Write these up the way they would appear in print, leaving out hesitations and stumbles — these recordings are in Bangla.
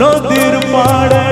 নদীর পাড়ে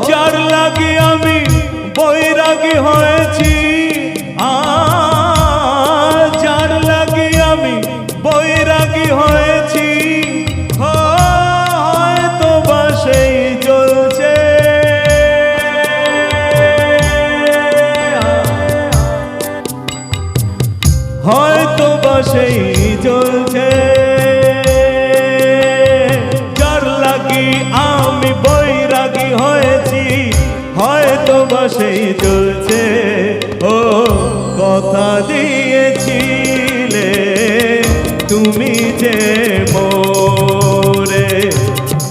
যার লাগি আমি বৈরাগী হয়েছি, যার লাগি আমি বৈরাগী হয়েছি, হয়তো বা সেই জ্বলছে, হয়তো বা সেই জ্বলছে। যার লাগি আমি বৈরাগী হয়েছি, হয়তো বা সেই চলছে। ও কথা দিয়েছিলে তুমি যে মোরে,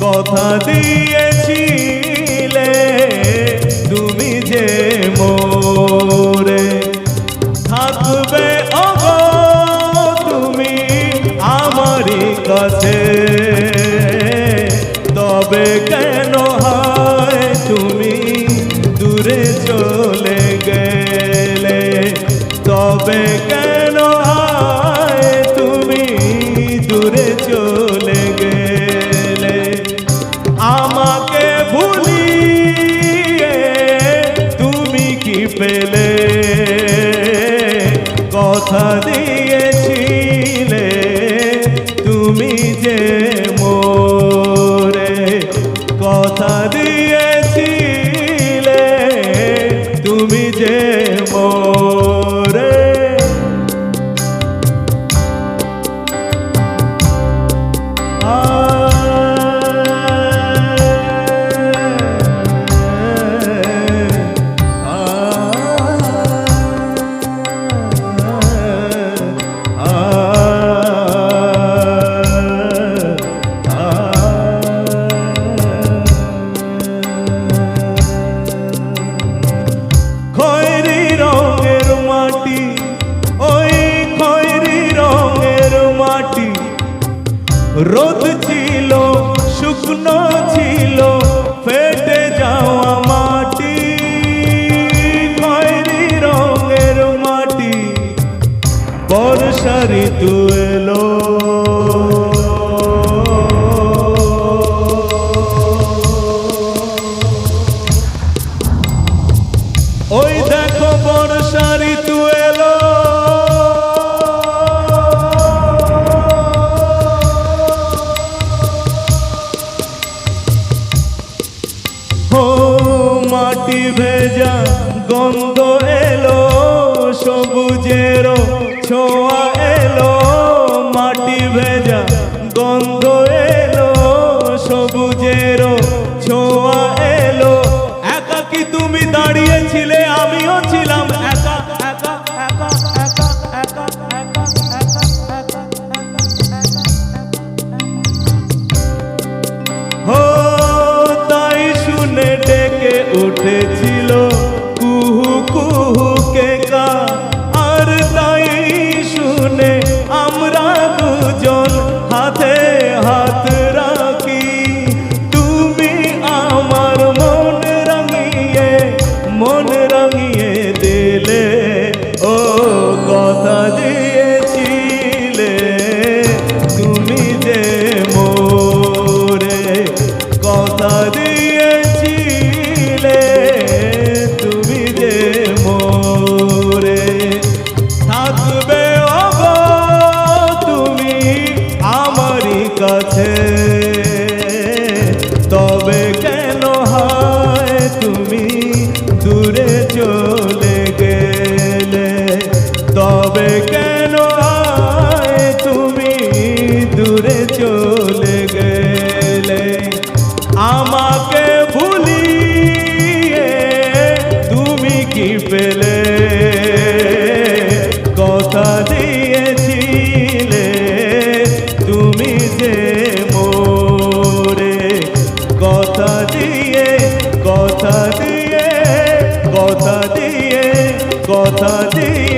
কথা দিয়েছিলে তুমি যে মোরে, থাকবে ওগো তুমি আমারই কাছে, তবে কেন হয় তুমি দূরে চলে গেলে, তবে কেন হয় তুমি দূরে চলে গেলে। আমাকে ভুলিয়ে তুমি কি পেলে, কথা দিয়েছিলে তুমি যে মোরে, কথা দিয়েছিলে তুমি যে মোরে। রোদ ছিল, শুকনো ছিল, ফেটে যাওয়া মাটি, খয়েরি রঙের মাটি, বর্ষা ঋতু এলো, ওই দেখো বর্ষা ঋতু এলো। মাটি ভেজা গন্ধ এলো, সবুজের ছোঁয়া এলো, মাটি ভেজা গন্ধ এলো, সবুজের ছোঁয়া এলো, একা চলে গেলে আমাকে ভুলিয়ে তুমি কি পেলে কথা দিয়েছিলে তুমি যে মোরে কথা দিয়ে কথা দিয়ে কথা দিয়ে কথা দিয়ে